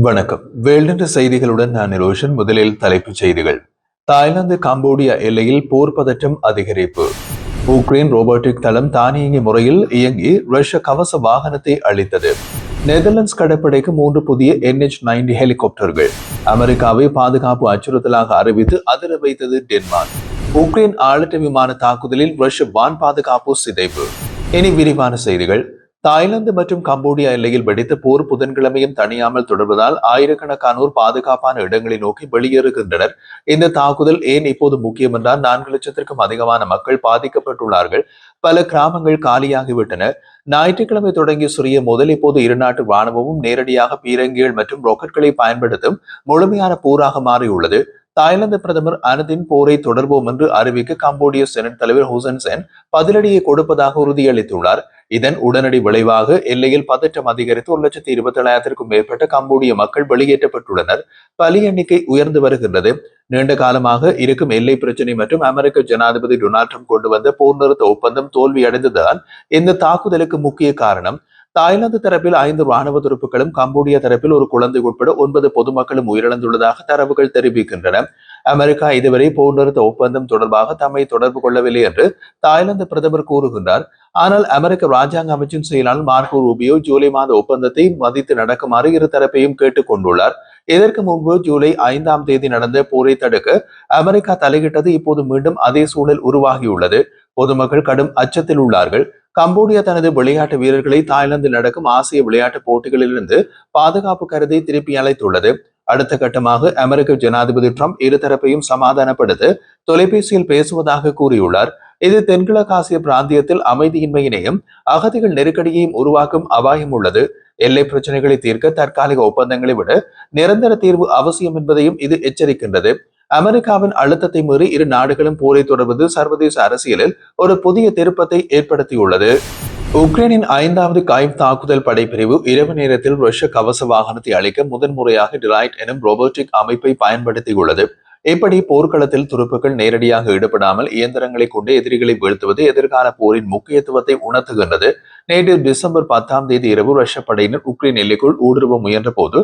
வணக்கம். வேல்டென்ற செய்திகளுடன் நான் நிரோஷன். முதலில் தலைப்புச் செய்திகள். தாய்லாந்து கம்போடியா எல்லையில் போர் பதற்றம் அதிகரிப்பு. உக்ரைன் ரோபோட்டிக் தளம் தானியங்கி முறையில் இயங்கி ரஷ்ய கவச வாகனத்தை அளித்தது. நெதர்லாந்து கடற்படைக்கு 3 புதிய NH-90 ஹெலிகாப்டர்கள். அமெரிக்காவை பாதுகாப்பு அச்சுறுத்தலாக அறிவித்து அதிர வைத்தது டென்மார்க். உக்ரைன் ஆளற்ற விமான தாக்குதலில் ரஷ்ய வான் பாதுகாப்பு சிதைவு. இனி விரிவான செய்திகள். தாய்லாந்து மற்றும் கம்போடியா எல்லையில் வெடித்த போர் புதன்கிழமையும் தணியாமல் தொடர்வதால் ஆயிரக்கணக்கானோர் பாதுகாப்பான இடங்களை நோக்கி வெளியேறுகின்றனர். இந்த தாக்குதல் ஏன் இப்போது முக்கியம் என்றால் 4 லட்சத்திற்கும் அதிகமான மக்கள் பாதிக்கப்பட்டுள்ளார்கள். பல கிராமங்கள் காலியாகிவிட்டன. ஞாயிற்றுக்கிழமை தொடங்கிய சிறிய மோதல் இப்போது இரு நாட்டு ராணுவமும் நேரடியாக பீரங்கிகள் மற்றும் ராக்கெட்களை பயன்படுத்தும் முழுமையான போராக மாறியுள்ளது. தாய்லாந்து பிரதமர் அனதின் போரை தொடர்வோம் என்று அறிவிக்க கம்போடிய செனட் தலைவர் ஹுசன் சென் பதிலடியை கொடுப்பதாக உறுதியளித்துள்ளார். இதன் உடனடி விளைவாக எல்லையில் பதற்றம் அதிகரித்து 1,27,000-க்கும் மேற்பட்ட கம்போடிய மக்கள் வெளியேற்றப்பட்டுள்ளனர். பலி எண்ணிக்கை உயர்ந்து வருகின்றது. நீண்ட காலமாக இருக்கும் எல்லை பிரச்சினை மற்றும் அமெரிக்க ஜனாதிபதி டொனால்ட் ட்ரம்ப் கொண்டு வந்த போர் நிறுத்த ஒப்பந்தம் தோல்வியடைந்ததுதான் இந்த தாக்குதலுக்கு முக்கிய காரணம். தாய்லாந்து தரப்பில் 5 ராணுவ துருப்புகளும் கம்போடியா தரப்பில் ஒரு குழந்தை உட்பட 9 பொதுமக்களும் உயிரிழந்துள்ளதாக தரவுகள் தெரிவிக்கின்றன. அமெரிக்கா இதுவரை போர் நிறுத்த ஒப்பந்தம் தொடர்பாக தம்மை தொடர்பு கொள்ளவில்லை என்று தாய்லாந்து பிரதமர் கூறுகின்றார். ஆனால் அமெரிக்க ராஜாங்க அமைச்சின் செயலாளர் மார்கோ ரூபியோ ஜூலை மாத ஒப்பந்தத்தை மதித்து நடக்குமாறு இரு தரப்பையும் கேட்டுக் கொண்டுள்ளார். இதற்கு முன்பு ஜூலை 5ஆம் தேதி நடந்த போரை தடுக்க அமெரிக்கா தலையிட்டது. இப்போது மீண்டும் அதே சூழல் உருவாகியுள்ளது. பொதுமக்கள் கடும் அச்சத்தில் உள்ளார்கள். கம்போடியா தனது விளையாட்டு வீரர்களை தாய்லாந்தில் நடக்கும் ஆசிய விளையாட்டு போட்டிகளிலிருந்து பாதுகாப்பு கருதி திருப்பி அழைத்துள்ளது. அடுத்த கட்டமாக அமெரிக்க ஜனாதிபதி ட்ரம்ப் இருதரப்பையும் சமாதானப்படுத்த தொலைபேசியில் பேசுவதாக கூறியுள்ளார். இது தென்கிழக்காசிய பிராந்தியத்தில் அமைதியின்மையினையும் அகதிகள் நெருக்கடியையும் உருவாக்கும் அபாயம் உள்ளது. எல்லை பிரச்சனைகளை தீர்க்க தற்காலிக ஒப்பந்தங்களை விட நிரந்தர தீர்வு அவசியம் என்பதையும் இது எச்சரிக்கின்றது. அமெரிக்காவின் அழுத்தத்தை மீறி இரு நாடுகளும் போரை தொடர்வது சர்வதேச அரசியலில் ஒரு புதிய திருப்பத்தை ஏற்படுத்தியுள்ளது. உக்ரைனின் 5வது காய்வ் தாக்குதல் படைப்பிரிவு இரவு நேரத்தில் ரஷ்ய கவச வாகனத்தை அளிக்க முதன்முறையாக டிலைட் எனும் ரோபோட்டிக் அமைப்பை பயன்படுத்தியுள்ளது. இப்படி போர்க்களத்தில் துருப்புகள் நேரடியாக ஈடுபடாமல் இயந்திரங்களை கொண்டு எதிரிகளை வீழ்த்துவது எதிர்கால போரின் முக்கியத்துவத்தை உணர்த்துகின்றது. நேற்று டிசம்பர் 10ஆம் தேதி இரவு ரஷ்ய படையினர் உக்ரைன் எல்லைக்குள் ஊடுருவ முயன்ற போது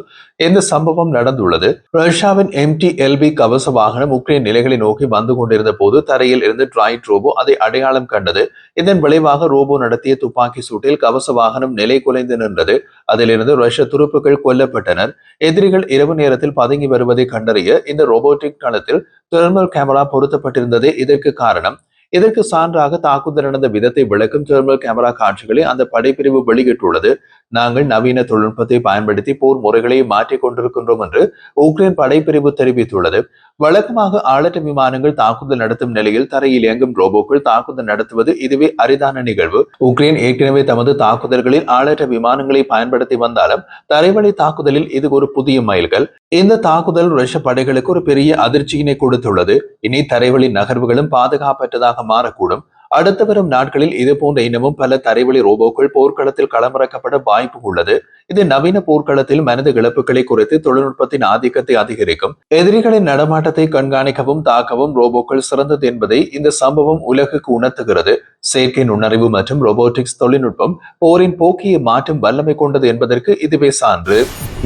இந்த சம்பவம் நடந்துள்ளது. ரஷ்யாவின் MT-LB கவச வாகனம் உக்ரைன் நிலைகளை நோக்கி வந்து கொண்டிருந்த போது தரையில் இருந்து டிரைட் ரோபோ அதை அடையாளம் கண்டது. இதன் விளைவாக ரோபோ நடத்திய துப்பாக்கி சூட்டில் கவச வாகனம் நிலை குலைந்து நின்றது. அதிலிருந்து ரஷ்ய துருப்புகள் கொல்லப்பட்டனர். எதிரிகள் இரவு நேரத்தில் பதுங்கி வருவதை கண்டறிய இந்த ரோபோட்டிக் களத்தில் தெர்மல் கேமரா பொருத்தப்பட்டிருந்ததே இதற்கு காரணம். இதற்கு சான்றாக தாக்குதல் நடந்த விதத்தை விளக்கும் தெர்மல் கேமரா காட்சிகளை அந்த படைப்பிரிவு வெளியிட்டுள்ளது. நாங்கள் நவீன தொழில்நுட்பத்தை பயன்படுத்தி போர் முறைகளை மாற்றிக் கொண்டிருக்கின்றோம் என்று உக்ரைன் படைப்பிரிவு தெரிவித்துள்ளது. வழக்கமாக ஆளற்ற விமானங்கள் தாக்குதல் நடத்தும் நிலையில் தரையில் இயங்கும் ரோபோக்கள் தாக்குதல் நடத்துவது இதுவே அரிதான நிகழ்வு. உக்ரைன் ஏற்கனவே தமது தாக்குதல்களில் ஆளற்ற விமானங்களை பயன்படுத்தி வந்தாலும் தரைவழி தாக்குதலில் இது ஒரு புதிய மைல்கல். இந்த தாக்குதல் ரஷ்ய படைகளுக்கு ஒரு பெரிய அதிர்ச்சியினை கொடுத்துள்ளது. இனி தரைவழி நகர்வுகளும் பாதுகாப்பற்றதாக மாறக்கூடும். அடுத்து வரும் நாட்களில் இது போன்ற இன்னமும் பல தரைவழி ரோபோக்கள் போர்க்களத்தில் களமிறக்கப்பட வாய்ப்பு உள்ளது. இது நவீன போர்க்களத்தில் மனித இழப்புகளை குறைத்து தொழில்நுட்பத்தின் ஆதிக்கத்தை அதிகரிக்கும். எதிரிகளின் நடமாட்டத்தை கண்காணிக்கவும் தாக்கவும் ரோபோக்கள் சிறந்தது என்பதை இந்த சம்பவம் உலகுக்கு உணர்த்துகிறது. செயற்கை நுண்ணறிவு மற்றும் ரோபோட்டிக்ஸ் தொழில்நுட்பம் போரின் போக்கியை மாற்றும் வல்லமை கொண்டது என்பதற்கு இதுவே சான்று.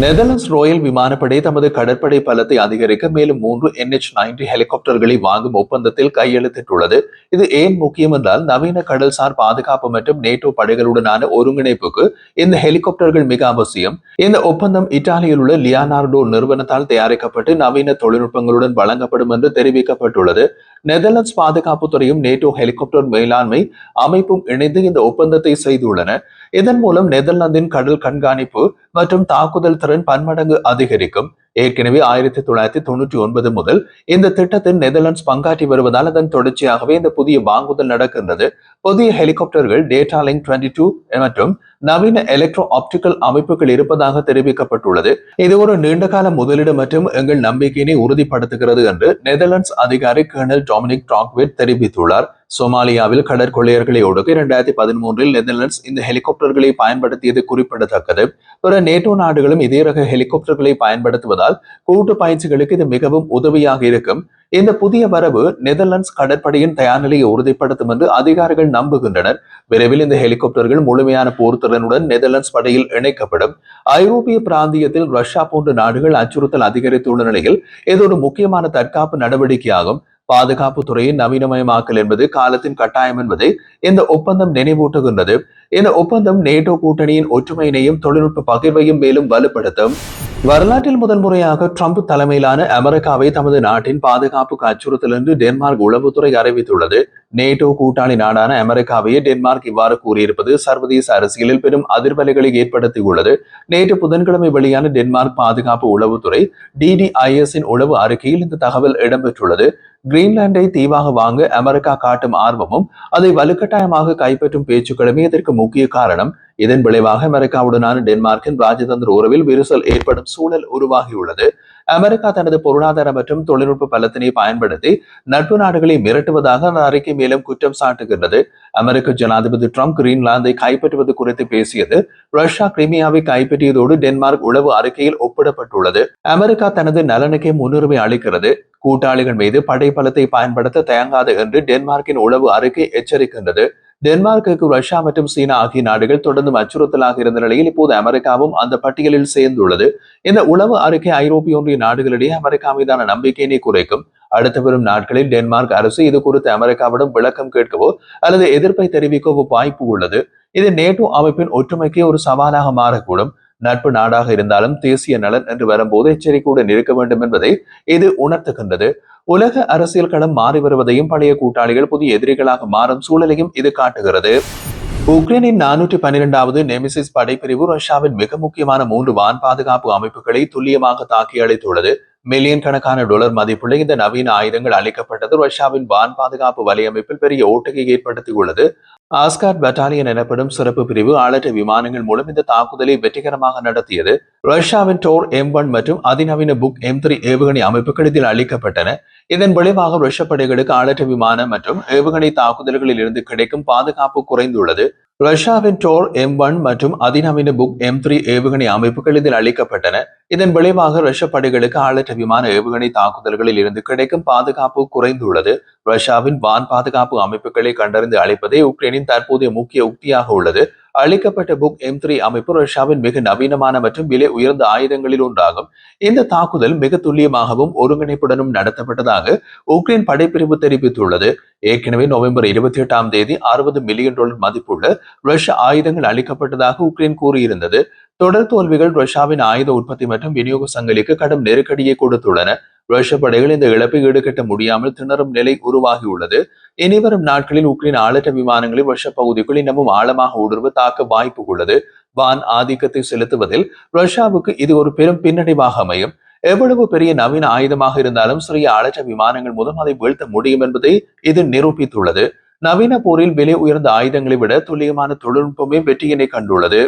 நெதர்லாந்து ராயல் விமானப்படை தமது கடற்படை பலத்தை அதிகரிக்க மேலும் 3 NH-90 ஹெலிகாப்டர்களை வாங்கும் ஒப்பந்தத்தில் கையெழுத்திட்டுள்ளது. இது ஏன் முக்கியம் என்றால் நவீன கடல்சார் பாதுகாப்பு மற்றும் நேட்டோ படைகளுடனான ஒருங்கிணைப்புக்கு இந்த ஹெலிகாப்டர்கள் மிக அவசியம். இந்த ஒப்பந்தம் இத்தாலியில் உள்ள லியோனார்டோ நிறுவனத்தால் தயாரிக்கப்பட்டு நவீன தொழில்நுட்பங்களுடன் வழங்கப்படும் என்று தெரிவிக்கப்பட்டுள்ளது. நெதர்லாந்து பாதுகாப்பு துறையும் நேட்டோ ஹெலிகாப்டர் மேலாண்மை அமைப்பும் இணைந்து இந்த ஒப்பந்தத்தை செய்துள்ளன. இதன் மூலம் நெதர்லாந்தின் கடல் கண்காணிப்பு மற்றும் தாக்குதல் திறன் பன்மடங்கு அதிகரிக்கும். ஏற்கனவே 1999 முதல் இந்த திட்டத்தில் நெதர்லாந்து பங்காற்றி வருவதால் அதன் தொடர்ச்சியாகவே இந்த புதிய வாங்குதல் நடக்கின்றது. புதிய ஹெலிகாப்டர்கள் டேட்டா லிங்க் 22 மற்றும் நவீன எலக்ட்ரோ ஆப்டிக்கல் அமைப்புகள் இருப்பதாக தெரிவிக்கப்பட்டுள்ளது. இது ஒரு நீண்டகால முதலீடு மற்றும் எங்கள் நம்பிக்கையினை உறுதிப்படுத்துகிறது என்று நெதர்லாந்து அதிகாரி கர்னல் டொமினிக் டாக்வெட் தெரிவித்துள்ளார். சோமாலியாவில் கடற்கொள்ளையர்களை ஒடுக்க 2013 நெதர்லாண்ட்ஸ் இந்த ஹெலிகாப்டர்களை பயன்படுத்தியது குறிப்பிடத்தக்கது. பிற நேட்டோ நாடுகளும் இதே ரக ஹெலிகாப்டர்களை பயன்படுத்துவதால் கூட்டு பயிற்சிகளுக்கு இது மிகவும் உதவியாக இருக்கும். இந்த புதிய வரவு நெதர்லாண்ட்ஸ் கடற்படையின் தயார் நிலையை உறுதிப்படுத்தும் என்று அதிகாரிகள் நம்புகின்றனர். விரைவில் இந்த ஹெலிகாப்டர்கள் முழுமையான போர்த்திறனுடன் நெதர்லாண்ட்ஸ் படையில் இணைக்கப்படும். ஐரோப்பிய பிராந்தியத்தில் ரஷ்யா போன்ற நாடுகள் அச்சுறுத்தல் அதிகரித்துள்ள நிலையில் இது ஒரு முக்கியமான தற்காப்பு நடவடிக்கையாகும். பாதுகாப்பு துறையின் நவீனமயமாக்கல் என்பது காலத்தின் கட்டாயம் என்பதை இந்த ஒப்பந்தம் நினைவூட்டுகின்றது. இந்த ஒப்பந்தம் நேட்டோ கூட்டணியின் ஒற்றுமையினையும் தொழில்நுட்ப பகிர்வையும் மேலும் வலுப்படுத்தும். வரலாற்றில் முதல் முறையாக ட்ரம்ப் தலைமையிலான அமெரிக்காவை தமது நாட்டின் பாதுகாப்புக்கு அச்சுறுத்தல் என்று டென்மார்க் உளவுத்துறை அறிவித்துள்ளது. நேட்டோ கூட்டாளி நாடான அமெரிக்காவையே டென்மார்க் இவ்வாறு கூறியிருப்பது சர்வதேச அரசியலில் பெரும் அதிர்வலைகளை ஏற்படுத்தியுள்ளது. நேற்று புதன்கிழமை வெளியான டென்மார்க் பாதுகாப்பு உளவுத்துறை DDIS உளவு அறிக்கையில் இந்த தகவல் இடம்பெற்றுள்ளது. கிரீன்லாண்டை தீவாக வாங்க அமெரிக்கா காட்டும் ஆர்வமும் அதை வலுக்கட்டாயமாக கைப்பற்றும் பேச்சுக்களுமே இதற்கு முக்கிய காரணம். இதன் விளைவாக அமெரிக்காவுடனான டென்மார்க்கின் ராஜதந்திர உறவில் விரிசல் ஏற்படும் சூழல் உருவாகியுள்ளது. அமெரிக்கா தனது பொருளாதார மற்றும் தொழில்நுட்ப பலத்தினை பயன்படுத்தி நட்பு நாடுகளை மிரட்டுவதாக அந்த அறிக்கை மேலும் குற்றம் சாட்டுகின்றது. அமெரிக்க ஜனாதிபதி ட்ரம்ப் கிரீன்லாந்தை கைப்பற்றுவது குறித்து பேசியது ரஷ்யா கிரிமியாவை கைப்பற்றியதோடு டென்மார்க் உளவு அறிக்கையில் ஒப்பிடப்பட்டுள்ளது. அமெரிக்கா தனது நலனுக்கே முன்னுரிமை அளிக்கிறது, கூட்டாளிகள் மீது படைபலத்தை பயன்படுத்த தயங்காது என்று டென்மார்க்கின் உளவு அறிக்கை எச்சரிக்கின்றது. டென்மார்க்கு ரஷ்யா மற்றும் சீனா ஆகிய நாடுகள் தொடர்ந்து அச்சுறுத்தலாக இருந்த நிலையில் இப்போது அமெரிக்காவும் அந்த பட்டியலில் சேர்ந்துள்ளது. இந்த உளவு அறிக்கை ஐரோப்பிய ஒன்றிய நாடுகளிடையே அமெரிக்கா மீதான நம்பிக்கையினை குறைக்கும். அடுத்து வரும் நாட்களில் டென்மார்க் அரசு இது குறித்து அமெரிக்காவிடம் விளக்கம் கேட்கவோ அல்லது எதிர்ப்பை தெரிவிக்கவோ வாய்ப்பு உள்ளது. இது நேட்டோ அமைப்பின் ஒற்றுமைக்கே ஒரு சவாலாக மாறக்கூடும். நட்பு நாடாக இருந்தாலும் தேசிய நலன் என்று வரும்போது எச்சரிக்கையுடன் இருக்க வேண்டும் என்பதை இது உணர்த்துகின்றது. உலக அரசியல் களம் மாறி வருவதையும் பழைய கூட்டாளிகள் புதிய எதிரிகளாக மாறும் சூழலையும் இது காட்டுகிறது. உக்ரைனின் 412வது நெமிசிஸ் படைப்பிரிவு ரஷ்யாவின் மிக முக்கியமான 3 வான் பாதுகாப்பு அமைப்புகளை துல்லியமாக தாக்கி அளித்துள்ளது. மில்லியன் கணக்கான டாலர் மதிப்புள்ள இந்த நவீன ஆயுதங்கள் அளிக்கப்பட்டது ரஷ்யாவின் வான் பாதுகாப்பு வலையமைப்பில் பெரிய ஓட்டையை ஏற்படுத்தியுள்ளது. ஆஸ்கார்ட் பட்டாலியன் எனப்படும் சிறப்பு பிரிவு ஆளற்ற விமானங்கள் மூலம் இந்த தாக்குதலை வெற்றிகரமாக நடத்தியது. ரஷ்யாவின் டோர் M1 மற்றும் அதிநவீன புக் M3 ஏவுகணை அமைப்புகள் இதில் அளிக்கப்பட்டன. இதன் விளைவாக ரஷ்ய படைகளுக்கு ஆளற்ற விமான மற்றும் ஏவுகணை தாக்குதல்களில் இருந்து கிடைக்கும் பாதுகாப்பு குறைந்துள்ளது. ரஷ்யாவின் டோர் M1 மற்றும் அதிநவீன புக் M3 ஏவுகணை அமைப்புகள் இதில் அளிக்கப்பட்டன. இதன் விளைவாக ரஷ்ய படைகளுக்கு ஆளற்ற விமான ஏவுகணை தாக்குதல்களில் இருந்து கிடைக்கும் பாதுகாப்பு குறைந்துள்ளது. ரஷ்யாவின் வான் பாதுகாப்பு அமைப்புகளை கண்டறிந்து அளிப்பதே உக்ரைனின் தற்போதைய முக்கிய உக்தியாக உள்ளது. அளிக்கப்பட்ட புக் M3 அமைப்பு ரஷ்யாவின் மிக நவீனமான மற்றும் விலை உயர்ந்த ஆயுதங்களில் ஒன்றாகும். இந்த தாக்குதல் மிக துல்லியமாகவும் ஒருங்கிணைப்புடனும் நடத்தப்பட்டதாக உக்ரைன் படைப்பிரிவு தெரிவித்துள்ளது. ஏற்கனவே நவம்பர் 28ஆம் தேதி $60 மில்லியன் மதிப்புள்ள ரஷ்ய ஆயுதங்கள் அளிக்கப்பட்டதாக உக்ரைன் கூறியிருந்தது. தொடர் தோல்விகள் ரஷ்யாவின் ஆயுத உற்பத்தி மற்றும் விநியோக சங்கிலிக்கு கடும் நெருக்கடியை கொடுத்துள்ளன. ரஷ்ய படைகள் இந்த இழப்பை ஈடுகட்ட முடியாமல் திணறும் நிலை உருவாகியுள்ளது. இனிவரும் நாட்களில் உக்ரைன் ஆளற்ற விமானங்களில் ரஷ்ய பகுதிக்குள் இன்னமும் ஆழமாக ஊடுருவ தாக்க வாய்ப்பு உள்ளது. வான் ஆதிக்கத்தை செலுத்துவதில் ரஷ்யாவுக்கு இது ஒரு பெரும் பின்னடைவாக அமையும். எவ்வளவு பெரிய நவீன ஆயுதமாக இருந்தாலும் சிறிய ஆளற்ற விமானங்கள் மூலம் அதை வீழ்த்த முடியும் என்பதை இது நிரூபித்துள்ளது. நவீன போரில் விலை உயர்ந்த ஆயுதங்களை விட துல்லியமான தொழில்நுட்பமே வெற்றியினை கண்டுள்ளது.